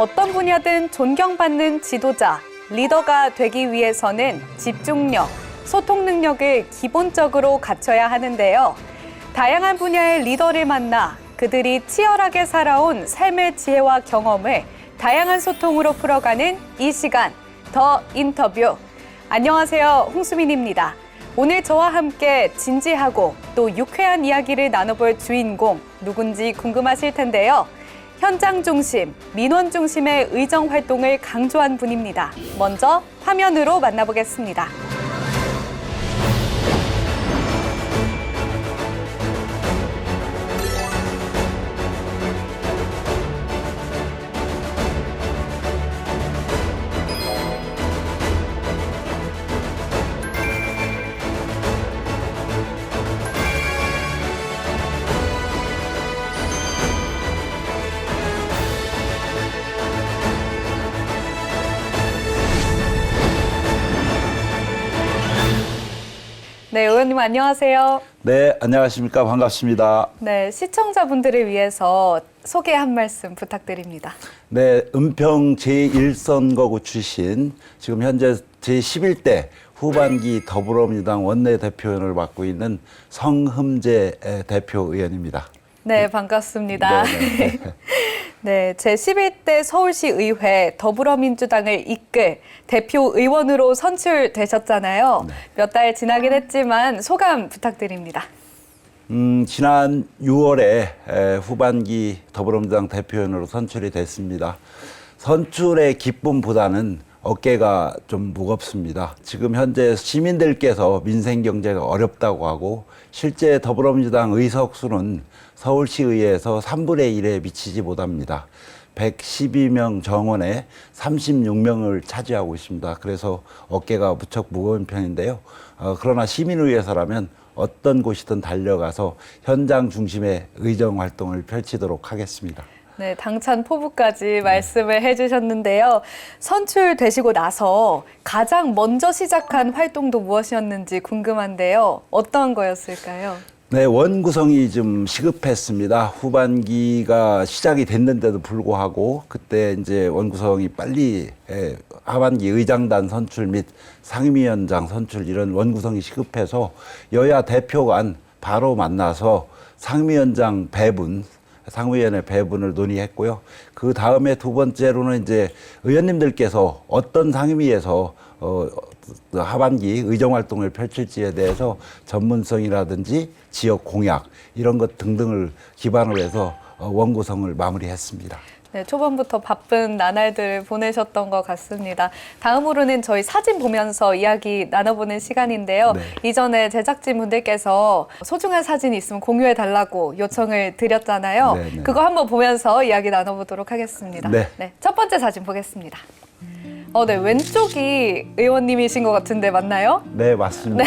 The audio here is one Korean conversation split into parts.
어떤 분야든 존경받는 지도자, 리더가 되기 위해서는 집중력, 소통 능력을 기본적으로 갖춰야 하는데요. 다양한 분야의 리더를 만나 그들이 치열하게 살아온 삶의 지혜와 경험을 다양한 소통으로 풀어가는 이 시간, 더 인터뷰. 안녕하세요, 홍수민입니다. 오늘 저와 함께 진지하고 또 유쾌한 이야기를 나눠볼 주인공 누군지 궁금하실 텐데요. 현장 중심, 민원 중심의 의정 활동을 강조한 분입니다. 먼저 화면으로 만나보겠습니다. 네, 의원님 안녕하세요. 네, 안녕하십니까. 반갑습니다. 네, 시청자분들을 위해서 소개 한 말씀 부탁드립니다. 네, 은평 제1선거구 출신, 지금 현재 제11대 후반기 더불어민주당 원내대표를 맡고 있는 성흠재 대표 의원입니다. 네, 반갑습니다. 네. 네, 제11대 서울시 의회 더불어민주당을 이끌 대표 의원으로 선출되셨잖아요. 네. 몇 달 지나긴 했지만 소감 부탁드립니다. 지난 6월에 후반기 더불어민주당 대표위원으로 선출이 됐습니다. 선출의 기쁨보다는 어깨가 좀 무겁습니다. 지금 현재 시민들께서 민생 경제가 어렵다고 하고 실제 더불어민주당 의석수는 서울시의회에서 3분의 1에 미치지 못합니다. 112명 정원에 36명을 차지하고 있습니다. 그래서 어깨가 무척 무거운 편인데요. 그러나 시민의회에서라면 어떤 곳이든 달려가서 현장 중심의 의정 활동을 펼치도록 하겠습니다. 네, 당찬 포부까지 말씀을 해주셨는데요. 선출되시고 나서 가장 먼저 시작한 활동도 무엇이었는지 궁금한데요. 어떤 거였을까요? 네, 원구성이 좀 시급했습니다. 후반기가 시작이 됐는데도 불구하고 그때 이제 원구성이 빨리 하반기 의장단 선출 및 상임위원장 선출 이런 원구성이 시급해서 여야 대표 간 바로 만나서 상임위원장 배분, 상임위원회 배분을 논의했고요. 그 다음에 두 번째로는 이제 의원님들께서 어떤 상임위에서 하반기 의정활동을 펼칠지에 대해서 전문성이라든지 지역 공약 이런 것 등등을 기반으로 해서 원구성을 마무리했습니다. 네, 초반부터 바쁜 나날들을 보내셨던 것 같습니다. 다음으로는 저희 사진 보면서 이야기 나눠보는 시간인데요. 네. 이전에 제작진분들께서 소중한 사진이 있으면 공유해달라고 요청을 드렸잖아요. 네, 네. 그거 한번 보면서 이야기 나눠보도록 하겠습니다. 네. 첫 번째 사진 보겠습니다. 네, 왼쪽이 의원님이신 것 같은데 맞나요? 네, 맞습니다.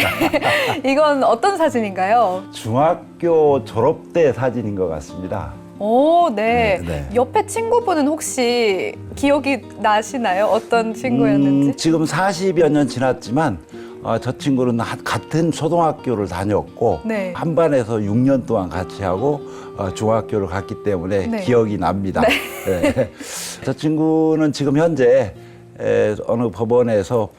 이건 어떤 사진인가요? 중학교 졸업 때 사진인 것 같습니다. 오, 네. 네. 옆에 친구분은 혹시 기억이 나시나요? 어떤 친구였는지? 지금 40여 년 지났지만 저 친구는 같은 초등학교를 다녔고 네. 한 반에서 6년 동안 같이 하고 중학교를 갔기 때문에 네. 기억이 납니다. 네. 저 친구는 지금 현재 어느 법원에서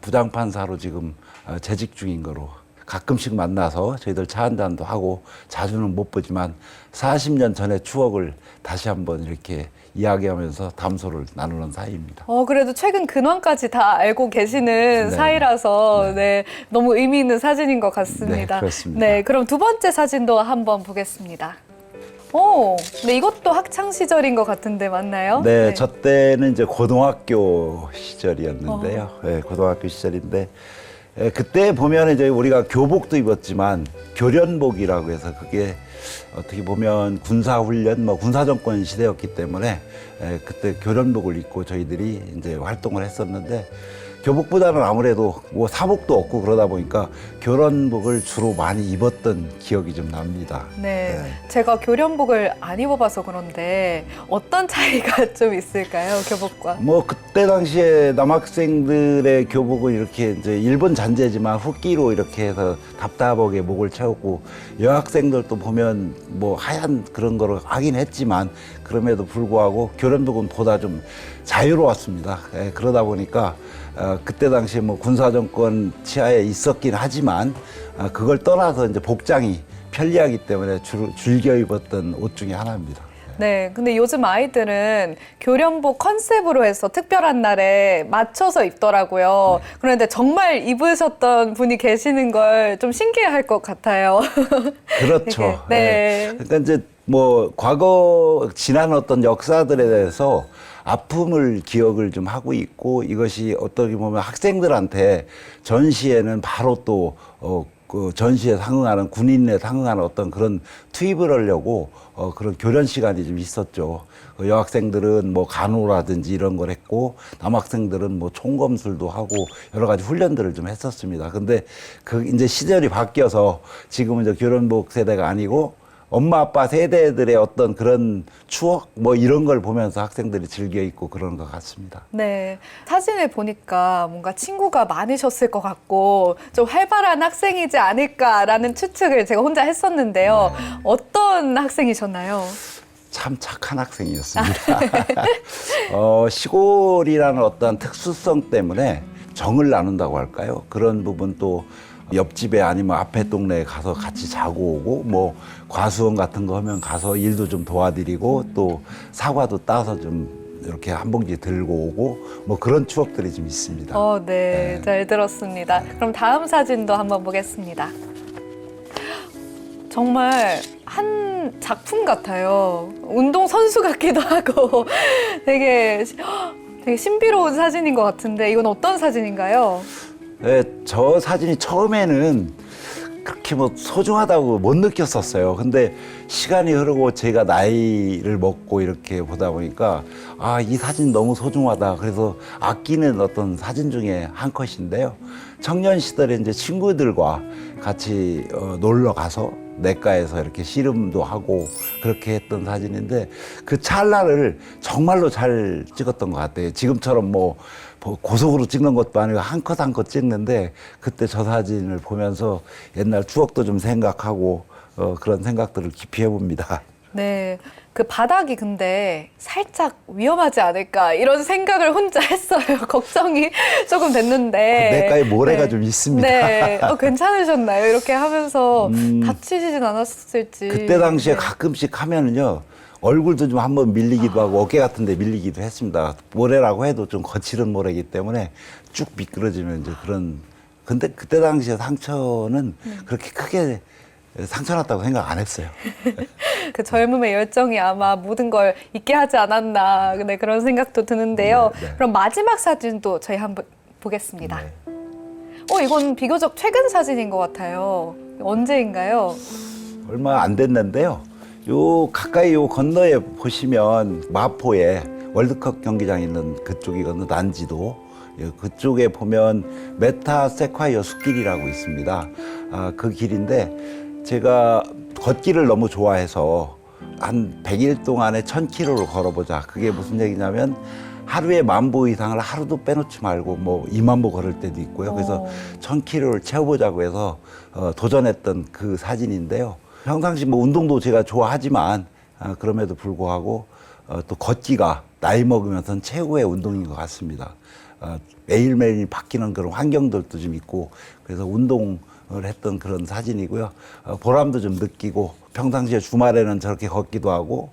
부장판사로 지금 재직 중인 거로 가끔씩 만나서 저희들 차 한잔도 하고 자주는 못 보지만 40년 전의 추억을 다시 한번 이렇게 이야기하면서 담소를 나누는 사이입니다. 그래도 최근 근황까지 다 알고 계시는 네. 사이라서 네, 너무 의미 있는 사진인 것 같습니다. 네, 그렇습니다. 네, 그럼 두 번째 사진도 한번 보겠습니다. 네, 이것도 학창 시절인 것 같은데 맞나요? 네, 저 때는 이제 고등학교 시절이었는데요. 네, 고등학교 시절인데 그때 보면 이제 우리가 교복도 입었지만 교련복이라고 해서 그게 어떻게 보면 군사훈련, 군사정권 시대였기 때문에 그때 교련복을 입고 저희들이 이제 활동을 했었는데 교복보다는 아무래도 뭐 사복도 없고 그러다 보니까 교련복을 주로 많이 입었던 기억이 좀 납니다. 네, 제가 교련복을 안 입어봐서 그런데 어떤 차이가 좀 있을까요, 교복과? 뭐 그때 당시에 남학생들의 교복은 이렇게 이제 일본 잔재지만 후끼로 이렇게 해서 답답하게 목을 채웠고, 여학생들도 보면 뭐 하얀 그런 거를 하긴 했지만 그럼에도 불구하고 교련복은 보다 좀 자유로웠습니다. 예, 그러다 보니까 그때 당시에 뭐 군사정권 치하에 있었긴 하지만 그걸 떠나서 이제 복장이 편리하기 때문에 즐겨 입었던 옷 중에 하나입니다. 네, 근데 요즘 아이들은 교련복 컨셉으로 해서 특별한 날에 맞춰서 입더라고요. 그런데 정말 입으셨던 분이 계시는 걸 좀 신기해할 것 같아요. 그렇죠. 네. 예. 그러니까 이제 뭐 과거 지난 어떤 역사들에 대해서 아픔을 기억을 좀 하고 있고, 이것이 어떻게 보면 학생들한테 전시에는 바로 또 그 전시에 상응하는, 군인에 상응하는 어떤 그런 투입을 하려고 그런 교련 시간이 좀 있었죠. 여학생들은 뭐 간호라든지 이런 걸 했고, 남학생들은 뭐 총검술도 하고 여러 가지 훈련들을 좀 했었습니다. 근데 그 이제 시절이 바뀌어서 지금은 이제 교련복 세대가 아니고 엄마 아빠 세대들의 어떤 그런 추억 뭐 이런 걸 보면서 학생들이 즐겨 입고 그런 것 같습니다. 네, 사진을 보니까 뭔가 친구가 많으셨을 것 같고 좀 활발한 학생이지 않을까라는 추측을 제가 혼자 했었는데요. 어떤 학생이셨나요? 참 착한 학생이었습니다. 시골이라는 어떤 특수성 때문에 정을 나눈다고 할까요? 그런 부분, 또 옆집에 아니면 앞에 동네에 가서 같이 자고 오고, 뭐 과수원 같은 거 하면 가서 일도 좀 도와드리고, 또 사과도 따서 좀 이렇게 한 봉지 들고 오고, 뭐 그런 추억들이 좀 있습니다. 네, 잘 들었습니다. 그럼 다음 사진도 한번 보겠습니다. 정말 한 작품 같아요. 운동 선수 같기도 하고 되게 신비로운 사진인 것 같은데, 이건 어떤 사진인가요? 네, 저 사진이 처음에는 그렇게 뭐 소중하다고 못 느꼈었어요. 근데 시간이 흐르고 제가 나이를 먹고 이렇게 보다 보니까 이 사진 너무 소중하다. 그래서 아끼는 어떤 사진 중에 한 컷인데요. 청년 시절에 이제 친구들과 같이 놀러 가서 냇가에서 이렇게 씨름도 하고 그렇게 했던 사진인데, 그 찰나를 정말로 잘 찍었던 것 같아요. 지금처럼 뭐 고속으로 찍는 것도 아니고 한 컷 한 컷 찍는데, 그때 저 사진을 보면서 옛날 추억도 좀 생각하고 그런 생각들을 깊이 해봅니다. 네, 그 바닥이 근데 살짝 위험하지 않을까 이런 생각을 혼자 했어요. 걱정이 조금 됐는데. 그 냇가에 모래가 좀 있습니다. 네, 괜찮으셨나요? 이렇게 하면서 다치시진 않았을지. 그때 당시에 가끔씩 하면은요, 얼굴도 좀 한번 밀리기도 하고 어깨 같은 데 밀리기도 했습니다. 모래라고 해도 좀 거칠은 모래이기 때문에 쭉 미끄러지면 이제 그런. 근데 그때 당시에 상처는 그렇게 크게 상처 났다고 생각 안 했어요. 그 젊음의 열정이 아마 모든 걸 잊게 하지 않았나, 네, 그런 생각도 드는데요. 네. 그럼 마지막 사진도 저희 한번 보겠습니다. 네. 이건 비교적 최근 사진인 것 같아요. 언제인가요? 얼마 안 됐는데요. 요 가까이 요 건너에 보시면 마포에 월드컵 경기장 있는 그쪽이거든요. 난지도. 그쪽에 보면 메타세콰이어 숲길이라고 있습니다. 그 길인데, 제가 걷기를 너무 좋아해서 한 100일 동안에 1000km를 걸어보자. 그게 무슨 얘기냐면 하루에 10,000보 이상을 하루도 빼놓지 말고 뭐 20,000보 걸을 때도 있고요. 그래서 1000km를 채워보자고 해서 도전했던 그 사진인데요. 평상시 뭐 운동도 제가 좋아하지만 그럼에도 불구하고 또 걷기가 나이 먹으면서는 최고의 운동인 것 같습니다. 매일매일 바뀌는 그런 환경들도 좀 있고, 그래서 운동을 했던 그런 사진이고요. 보람도 좀 느끼고, 평상시에 주말에는 저렇게 걷기도 하고,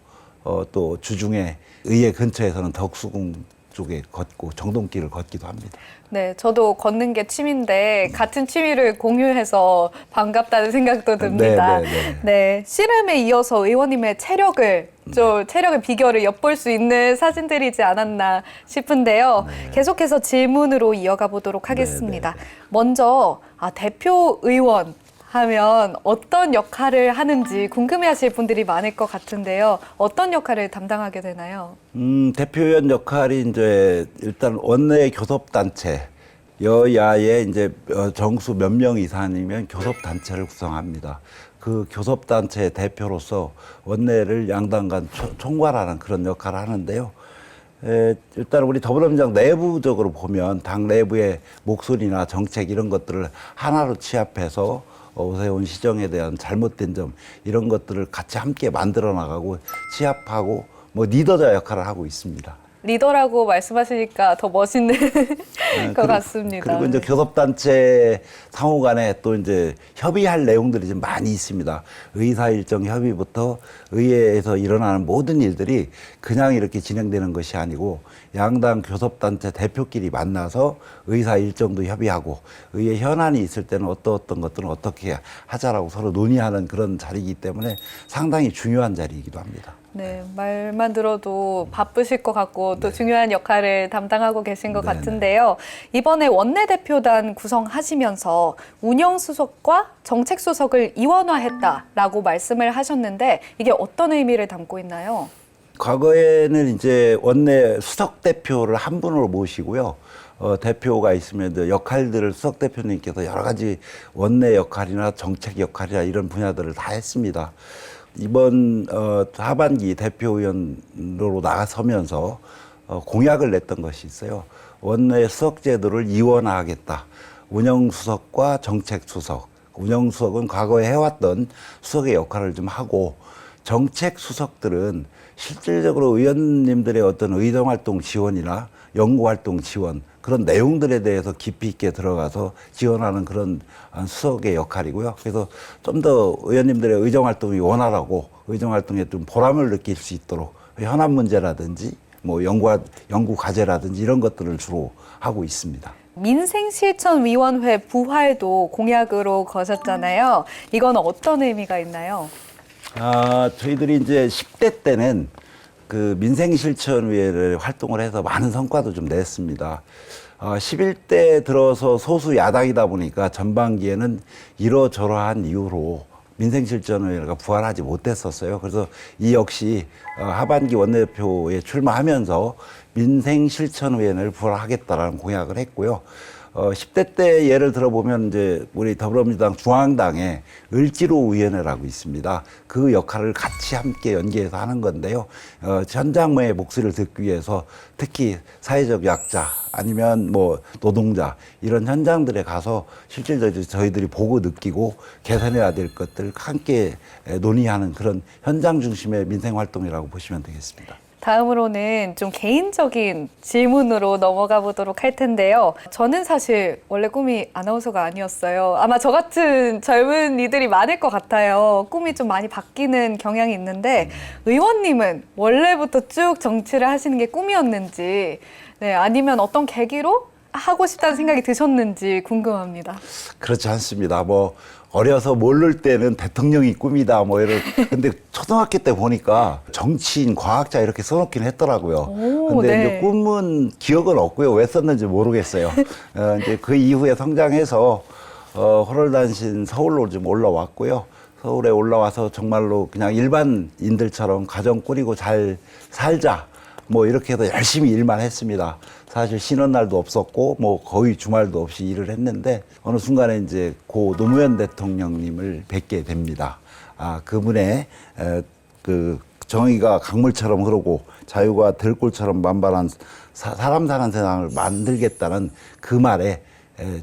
또 주중에 의회 근처에서는 덕수궁 쪽에 걷고 정동길을 걷기도 합니다. 네, 저도 걷는 게 취미인데 같은 취미를 공유해서 반갑다는 생각도 듭니다. 네, 씨름에 이어서 의원님의 체력의 비결을 엿볼 수 있는 사진들이지 않았나 싶은데요. 계속해서 질문으로 이어가 보도록 하겠습니다. 먼저 대표 의원 하면 어떤 역할을 하는지 궁금해하실 분들이 많을 것 같은데요. 어떤 역할을 담당하게 되나요? 대표위원 역할이 이제 일단 원내 교섭단체 여야에 이제 정수 몇 명 이상이면 교섭단체를 구성합니다. 그 교섭단체 대표로서 원내를 양당 간 총괄하는 그런 역할을 하는데요. 일단 우리 더불어민주당 내부적으로 보면 당 내부의 목소리나 정책 이런 것들을 하나로 취합해서 오세훈 시정에 대한 잘못된 점 이런 것들을 같이 함께 만들어 나가고 취합하고 뭐 리더자 역할을 하고 있습니다. 리더라고 말씀하시니까 더 멋있는 것 같습니다. 그리고 이제 교섭단체 상호 간에 또 이제 협의할 내용들이 좀 많이 있습니다. 의사일정 협의부터 의회에서 일어나는 모든 일들이 그냥 이렇게 진행되는 것이 아니고 양당 교섭단체 대표끼리 만나서 의사일정도 협의하고 의회 현안이 있을 때는 어떤 것들은 어떻게 하자라고 서로 논의하는 그런 자리이기 때문에 상당히 중요한 자리이기도 합니다. 네, 말만 들어도 바쁘실 것 같고 또 중요한 역할을 담당하고 계신 것 같은데요. 이번에 원내대표단 구성하시면서 운영수석과 정책수석을 이원화했다라고 말씀을 하셨는데 이게 어떤 의미를 담고 있나요? 과거에는 이제 원내 수석 대표를 한 분으로 모시고요. 대표가 있으면 이제 역할들을 수석 대표님께서 여러 가지 원내 역할이나 정책 역할이나 이런 분야들을 다 했습니다. 이번 하반기 대표의원으로 나서면서 공약을 냈던 것이 있어요. 원내 수석 제도를 이원화하겠다. 운영수석과 정책수석. 운영수석은 과거에 해왔던 수석의 역할을 좀 하고 정책수석들은 실질적으로 의원님들의 어떤 의정활동 지원이나 연구활동 지원 그런 내용들에 대해서 깊이 있게 들어가서 지원하는 그런 수석의 역할이고요. 그래서 좀 더 의원님들의 의정활동이 원활하고 의정활동에 좀 보람을 느낄 수 있도록 현안 문제라든지 뭐 연구 과제라든지 이런 것들을 주로 하고 있습니다. 민생실천위원회 부활도 공약으로 거셨잖아요. 이건 어떤 의미가 있나요? 저희들이 이제 10대 때는 그 민생실천위원회를 활동을 해서 많은 성과도 좀 냈습니다. 11대 들어서 소수 야당이다 보니까 전반기에는 이러저러한 이유로 민생실천위원회가 부활하지 못했었어요. 그래서 이 역시 하반기 원내대표에 출마하면서 민생실천위원회를 부활하겠다라는 공약을 했고요. 10대 때 예를 들어보면 이제 우리 더불어민주당 중앙당에 을지로위원회라고 있습니다. 그 역할을 같이 함께 연계해서 하는 건데요. 현장의 목소리를 듣기 위해서 특히 사회적 약자 아니면 뭐 노동자 이런 현장들에 가서 실질적으로 저희들이 보고 느끼고 개선해야 될 것들 함께 논의하는 그런 현장 중심의 민생 활동이라고 보시면 되겠습니다. 다음으로는 좀 개인적인 질문으로 넘어가 보도록 할 텐데요. 저는 사실 원래 꿈이 아나운서가 아니었어요. 아마 저 같은 젊은이들이 많을 것 같아요. 꿈이 좀 많이 바뀌는 경향이 있는데 의원님은 원래부터 쭉 정치를 하시는 게 꿈이었는지 네, 아니면 어떤 계기로 하고 싶다는 생각이 드셨는지 궁금합니다. 그렇지 않습니다. 뭐 어려서 모를 때는 대통령이 꿈이다 뭐 이런 근데 초등학교 때 보니까 정치인 과학자 이렇게 써놓긴 했더라고요. 근데 네. 이제 꿈은 기억은 없고요. 왜 썼는지 모르겠어요. 이제 그 이후에 성장해서 호롤단신 서울로 좀 올라왔고요. 서울에 올라와서 정말로 그냥 일반인들처럼 가정 꾸리고 잘 살자 뭐 이렇게 해서 열심히 일만 했습니다. 사실 쉬는 날도 없었고 뭐 거의 주말도 없이 일을 했는데 어느 순간에 이제 고 노무현 대통령님을 뵙게 됩니다. 그분의 그 정의가 강물처럼 흐르고 자유가 들꽃처럼 만발한 사람 사는 세상을 만들겠다는 그 말에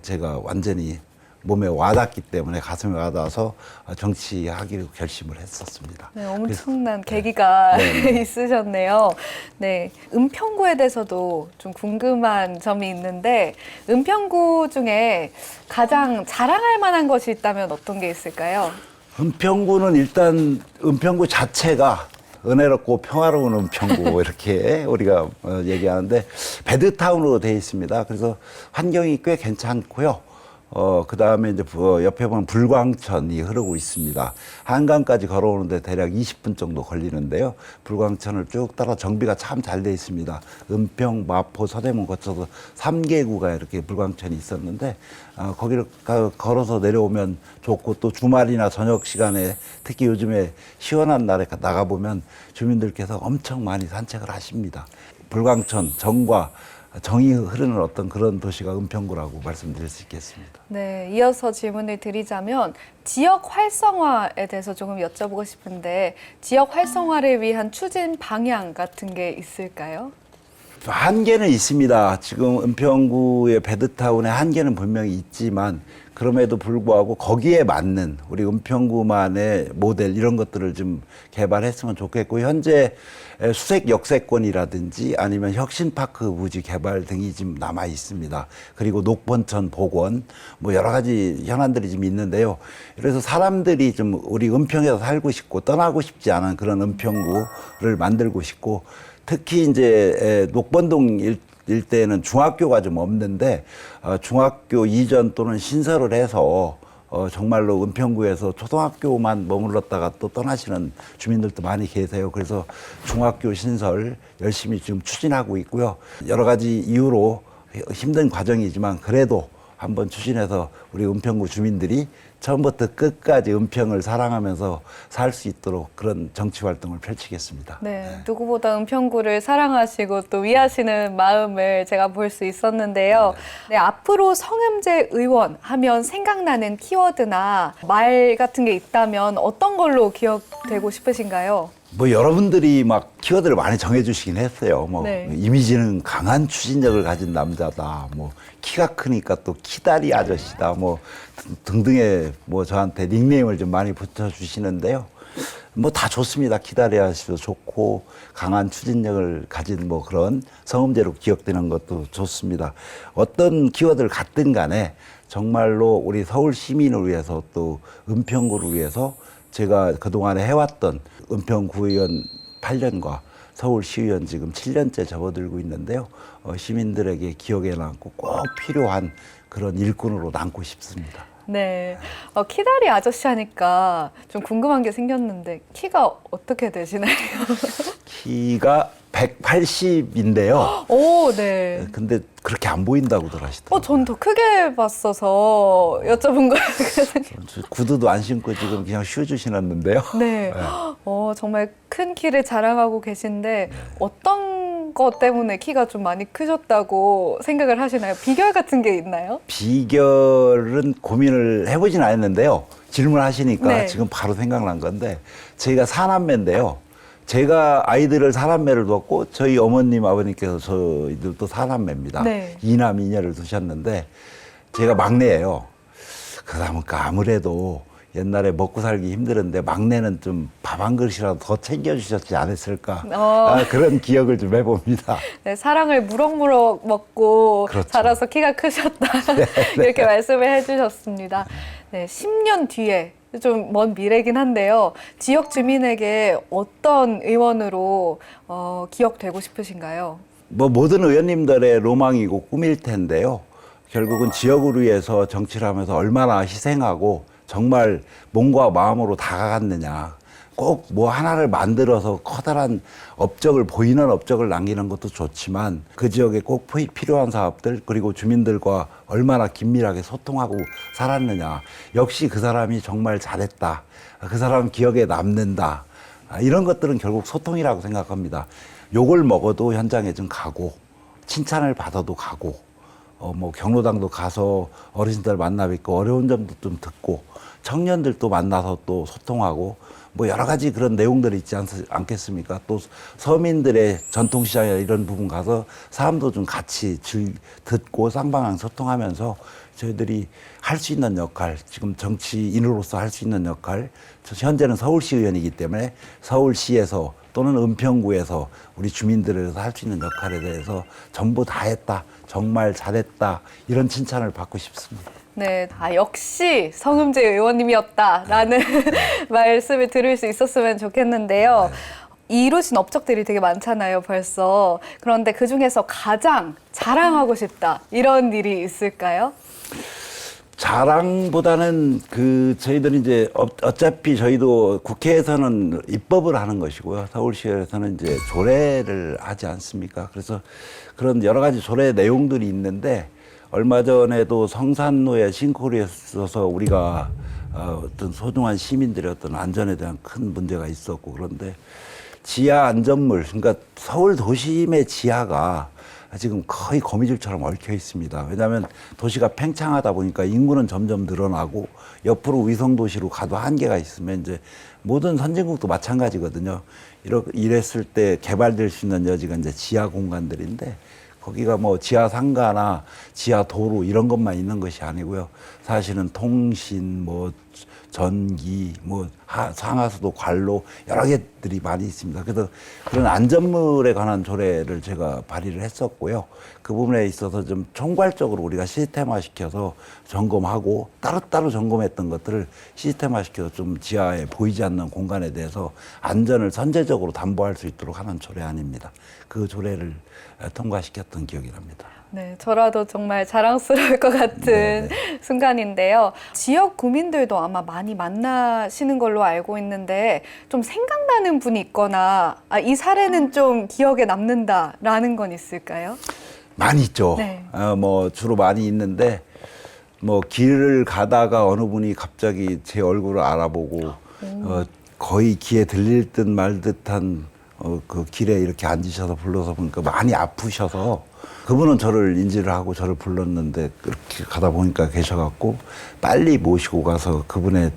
제가 완전히 몸에 와닿기 때문에 가슴에 와닿아서 정치하기로 결심을 했었습니다. 네, 엄청난 계기가 있으셨네요. 네, 은평구에 대해서도 좀 궁금한 점이 있는데 은평구 중에 가장 자랑할 만한 것이 있다면 어떤 게 있을까요? 은평구는 일단 은평구 자체가 은혜롭고 평화로운 은평구 이렇게 우리가 얘기하는데 배드타운으로 되어 있습니다. 그래서 환경이 꽤 괜찮고요. 그 다음에 이제 옆에 보면 불광천이 흐르고 있습니다. 한강까지 걸어오는데 대략 20분 정도 걸리는데요. 불광천을 쭉 따라 정비가 참 잘 돼 있습니다. 은평, 마포, 서대문 거쳐서 3개구가 이렇게 불광천이 있었는데, 거기를 걸어서 내려오면 좋고 또 주말이나 저녁 시간에 특히 요즘에 시원한 날에 나가보면 주민들께서 엄청 많이 산책을 하십니다. 불광천, 정과 정이 흐르는 어떤 그런 도시가 은평구라고 말씀드릴 수 있겠습니다. 네, 이어서 질문을 드리자면 지역 활성화에 대해서 조금 여쭤보고 싶은데 지역 활성화를 위한 추진 방향 같은 게 있을까요? 한계는 있습니다. 지금 은평구의 배드타운의 한계는 분명히 있지만 그럼에도 불구하고 거기에 맞는 우리 은평구만의 모델 이런 것들을 좀 개발했으면 좋겠고 현재 수색 역세권이라든지 아니면 혁신파크 부지 개발 등이 지금 남아 있습니다. 그리고 녹번천 복원 뭐 여러 가지 현안들이 좀 있는데요. 그래서 사람들이 좀 우리 은평에서 살고 싶고 떠나고 싶지 않은 그런 은평구를 만들고 싶고 특히 이제 녹번동 일대에는 중학교가 좀 없는데 중학교 이전 또는 신설을 해서 정말로 은평구에서 초등학교만 머물렀다가 또 떠나시는 주민들도 많이 계세요. 그래서 중학교 신설 열심히 지금 추진하고 있고요. 여러 가지 이유로 힘든 과정이지만 그래도 한번 추진해서 우리 은평구 주민들이 처음부터 끝까지 은평을 사랑하면서 살 수 있도록 그런 정치 활동을 펼치겠습니다. 네, 누구보다 은평구를 사랑하시고 또 위하시는 마음을 제가 볼 수 있었는데요. 네, 앞으로 성음재 의원 하면 생각나는 키워드나 말 같은 게 있다면 어떤 걸로 기억되고 싶으신가요? 뭐 여러분들이 막 키워드를 많이 정해주시긴 했어요. 뭐 네. 이미지는 강한 추진력을 가진 남자다. 뭐 키가 크니까 또 키다리 아저씨다. 뭐 등등의 뭐 저한테 닉네임을 좀 많이 붙여주시는데요. 뭐 다 좋습니다. 키다리 아저씨도 좋고 강한 추진력을 가진 뭐 그런 성음제로 기억되는 것도 좋습니다. 어떤 키워드를 갖든 간에 정말로 우리 서울 시민을 위해서 또 은평구를 위해서 제가 그동안에 해왔던 은평구의원 8년과 서울시의원 지금 7년째 접어들고 있는데요. 시민들에게 기억에 남고 꼭 필요한 그런 일꾼으로 남고 싶습니다. 네, 키다리 아저씨 하니까 좀 궁금한 게 생겼는데 키가 어떻게 되시나요? 키가 180인데요. 오, 네. 근데 그렇게 안 보인다고들 하시더라고요. 전 더 크게 봤어서 여쭤본 거예요. 그래서. 구두도 안 신고 지금 그냥 슈즈 신었는데요. 네. 정말 큰 키를 자랑하고 계신데 어떤 것 때문에 키가 좀 많이 크셨다고 생각을 하시나요? 비결 같은 게 있나요? 비결은 고민을 해보진 않았는데요. 질문하시니까 네. 지금 바로 생각난 건데 저희가 사남매인데요. 제가 아이들을 사남매를 뒀고 저희 어머님 아버님께서 저희들도 사남매입니다. 네. 이남 이녀를 두셨는데 제가 막내예요. 그러다 보니까 아무래도 옛날에 먹고 살기 힘들었는데 막내는 좀 밥 한 그릇이라도 더 챙겨주셨지 않았을까 그런 기억을 좀 해봅니다. 네, 사랑을 무럭무럭 먹고 그렇죠. 자라서 키가 크셨다. 이렇게 말씀을 해주셨습니다. 네, 10년 뒤에 좀 먼 미래긴 한데요. 지역 주민에게 어떤 의원으로 기억되고 싶으신가요? 뭐 모든 의원님들의 로망이고 꿈일 텐데요. 결국은 지역을 위해서 정치를 하면서 얼마나 희생하고 정말 몸과 마음으로 다가갔느냐. 꼭 뭐 하나를 만들어서 커다란 업적을 보이는 업적을 남기는 것도 좋지만 그 지역에 꼭 필요한 사업들 그리고 주민들과 얼마나 긴밀하게 소통하고 살았느냐. 역시 그 사람이 정말 잘했다. 그 사람 기억에 남는다. 이런 것들은 결국 소통이라고 생각합니다. 욕을 먹어도 현장에 좀 가고 칭찬을 받아도 가고 뭐 경로당도 가서 어르신들 만나 뵙고 어려운 점도 좀 듣고 청년들도 만나서 또 소통하고 뭐 여러 가지 그런 내용들이 있지 않겠습니까? 또 서민들의 전통시장이나 이런 부분 가서 사람도 좀 같이 듣고 쌍방향 소통하면서 저희들이 할 수 있는 역할, 지금 정치인으로서 할 수 있는 역할, 현재는 서울시 의원이기 때문에 서울시에서 또는 은평구에서 우리 주민들을 위해서 할 수 있는 역할에 대해서 전부 다 했다, 정말 잘했다, 이런 칭찬을 받고 싶습니다. 네, 역시 성음재 의원님이었다라는 말씀을 들을 수 있었으면 좋겠는데요. 이루신 업적들이 되게 많잖아요, 벌써. 그런데 그중에서 가장 자랑하고 싶다, 이런 일이 있을까요? 자랑보다는 저희들이 이제 어차피 저희도 국회에서는 입법을 하는 것이고요. 서울시에서는 이제 조례를 하지 않습니까? 그래서 그런 여러 가지 조례 내용들이 있는데 얼마 전에도 성산로에 싱크홀이 있어서 우리가 어떤 소중한 시민들의 어떤 안전에 대한 큰 문제가 있었고 그런데 지하 안전물, 그러니까 서울 도심의 지하가 지금 거의 거미줄처럼 얽혀 있습니다. 왜냐하면 도시가 팽창하다 보니까 인구는 점점 늘어나고 옆으로 위성도시로 가도 한계가 있으면 이제 모든 선진국도 마찬가지거든요. 이랬을 때 개발될 수 있는 여지가 이제 지하 공간들인데 거기가 뭐 지하 상가나 지하 도로 이런 것만 있는 것이 아니고요. 사실은 통신, 뭐 전기, 뭐 상하수도, 관로 여러 개들이 많이 있습니다. 그래서 그런 안전물에 관한 조례를 제가 발의를 했었고요. 그 부분에 있어서 좀 총괄적으로 우리가 시스템화시켜서 점검하고 따로따로 점검했던 것들을 시스템화시켜서 좀 지하에 보이지 않는 공간에 대해서 안전을 선제적으로 담보할 수 있도록 하는 조례안입니다. 그 조례를 통과시켰던 기억이 납니다. 네, 저라도 정말 자랑스러울 것 같은 네네. 순간인데요. 지역 구민들도 아마 많이 만나시는 걸로 알고 있는데 좀 생각나는 분이 있거나 이 사례는 좀 기억에 남는다라는 건 있을까요? 많이 있죠. 네. 뭐 주로 많이 있는데 뭐 길을 가다가 어느 분이 갑자기 제 얼굴을 알아보고 거의 귀에 들릴 듯 말 듯한 그 길에 이렇게 앉으셔서 불러서 보니까 많이 아프셔서 그분은 저를 인지를 하고 저를 불렀는데 그렇게 가다 보니까 계셔갖고 빨리 모시고 가서 그분의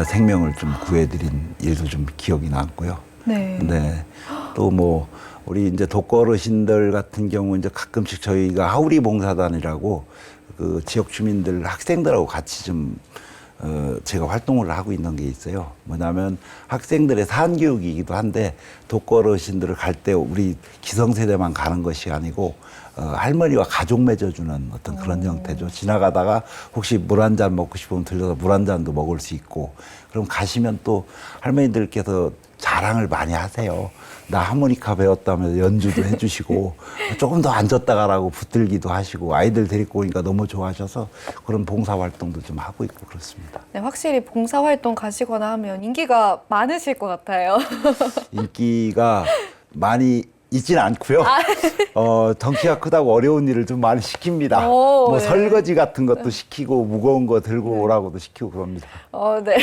생명을 좀 구해드린 일도 좀 기억이 남고요. 네. 네. 또 뭐 우리 이제 독거어르신들 같은 경우 이제 가끔씩 저희가 하우리 봉사단이라고 그 지역 주민들 학생들하고 같이 좀 제가 활동을 하고 있는 게 있어요. 뭐냐면 학생들의 사안교육이기도 한데 독거어르신들을 갈 때 우리 기성세대만 가는 것이 아니고 할머니와 가족 맺어주는 어떤 그런 형태죠. 지나가다가 혹시 물 한 잔 먹고 싶으면 들려서 물 한 잔도 먹을 수 있고 그럼 가시면 또 할머니들께서 자랑을 많이 하세요. 나 하모니카 배웠다면서 연주도 해주시고 조금 더 앉았다 가라고 붙들기도 하시고 아이들 데리고 오니까 너무 좋아하셔서 그런 봉사활동도 좀 하고 있고 그렇습니다. 네, 확실히 봉사활동 가시거나 하면 인기가 많으실 것 같아요. 인기가 많이 있지는 않고요. 덩치가 크다고 어려운 일을 좀 많이 시킵니다. 오, 뭐 네. 설거지 같은 것도 시키고 무거운 거 들고 오라고도 시키고 그럽니다. 네.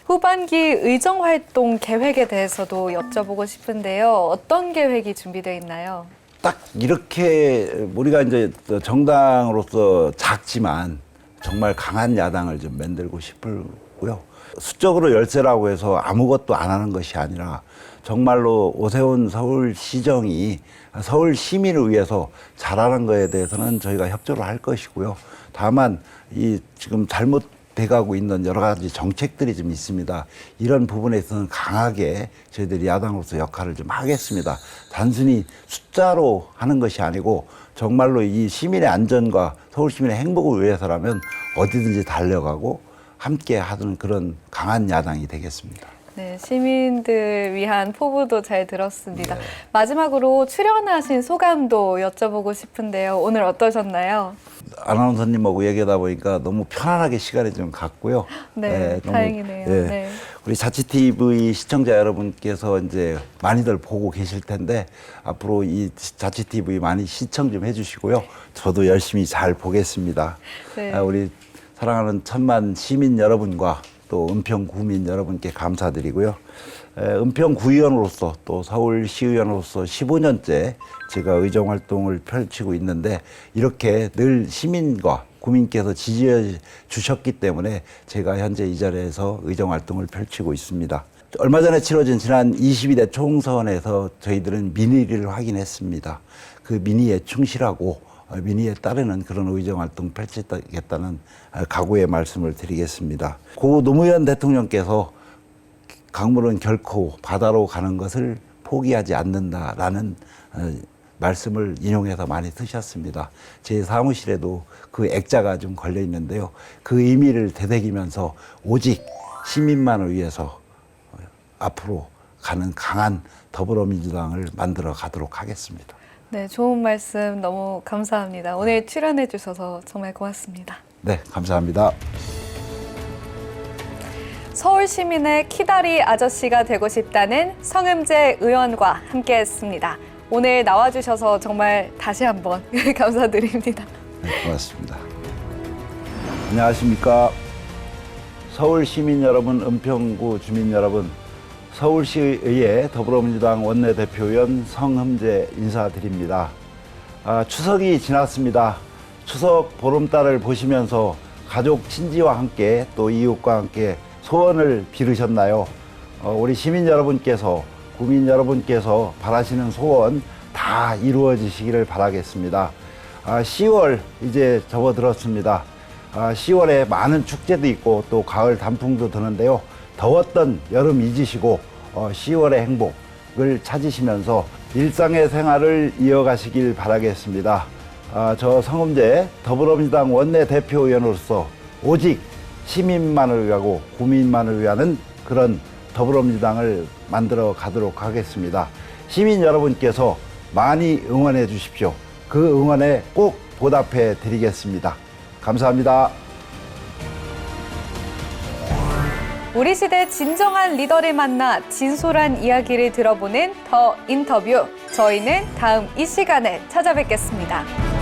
후반기 의정 활동 계획에 대해서도 여쭤보고 싶은데요. 어떤 계획이 준비되어 있나요? 딱 이렇게 우리가 이제 정당으로서 작지만 정말 강한 야당을 좀 만들고 싶고요. 수적으로 열세라고 해서 아무것도 안 하는 것이 아니라 정말로 오세훈 서울시정이 서울 시민을 위해서 잘하는 거에 대해서는 저희가 협조를 할 것이고요. 다만 이 지금 잘못돼가고 있는 여러 가지 정책들이 좀 있습니다. 이런 부분에 있어서는 강하게 저희들이 야당으로서 역할을 좀 하겠습니다. 단순히 숫자로 하는 것이 아니고 정말로 이 시민의 안전과 서울 시민의 행복을 위해서라면 어디든지 달려가고 함께 하는 그런 강한 야당이 되겠습니다. 네, 시민들 위한 포부도 잘 들었습니다. 네. 마지막으로 출연하신 소감도 여쭤보고 싶은데요. 오늘 어떠셨나요? 아나운서님하고 얘기하다 보니까 너무 편안하게 시간이 좀 갔고요. 네, 너무, 다행이네요. 예, 네. 우리 자치TV 시청자 여러분께서 이제 많이들 보고 계실 텐데 앞으로 이 자치TV 많이 시청 좀 해주시고요. 저도 열심히 잘 보겠습니다. 네. 우리 사랑하는 천만 시민 여러분과 또 은평 구민 여러분께 감사드리고요. 은평 구의원으로서 또 서울시의원으로서 15년째 제가 의정 활동을 펼치고 있는데 이렇게 늘 시민과 구민께서 지지해 주셨기 때문에 제가 현재 이 자리에서 의정 활동을 펼치고 있습니다. 얼마 전에 치러진 지난 22대 총선에서 저희들은 민의를 확인했습니다. 그 민의에 충실하고 민의에 따르는 그런 의정 활동 펼치겠다는 각오의 말씀을 드리겠습니다. 고 노무현 대통령께서 강물은 결코 바다로 가는 것을 포기하지 않는다라는 말씀을 인용해서 많이 쓰셨습니다. 제 사무실에도 그 액자가 좀 걸려 있는데요. 그 의미를 되새기면서 오직 시민만을 위해서 앞으로 가는 강한 더불어민주당을 만들어 가도록 하겠습니다. 네, 좋은 말씀 너무 감사합니다. 오늘 출연해 주셔서 정말 고맙습니다. 네, 감사합니다. 서울 시민의 키다리 아저씨가 되고 싶다는 성흠재 의원과 함께했습니다. 오늘 나와주셔서 정말 다시 한번 감사드립니다. 네, 고맙습니다. 안녕하십니까. 서울 시민 여러분, 은평구 주민 여러분, 서울시의회 더불어민주당 원내대표위원 성흠재 인사드립니다. 추석이 지났습니다. 추석 보름달을 보시면서 가족 친지와 함께 또 이웃과 함께 소원을 비르셨나요? 우리 시민 여러분께서, 국민 여러분께서 바라시는 소원 다 이루어지시기를 바라겠습니다. 10월 이제 접어들었습니다. 10월에 많은 축제도 있고 또 가을 단풍도 드는데요. 더웠던 여름 잊으시고 10월의 행복을 찾으시면서 일상의 생활을 이어가시길 바라겠습니다. 저 성음재 더불어민주당 원내대표의원으로서 오직 시민만을 위하고 국민만을 위하는 그런 더불어민주당을 만들어 가도록 하겠습니다. 시민 여러분께서 많이 응원해 주십시오. 그 응원에 꼭 보답해 드리겠습니다. 감사합니다. 우리 시대 진정한 리더를 만나 진솔한 이야기를 들어보는 더 인터뷰. 저희는 다음 이 시간에 찾아뵙겠습니다.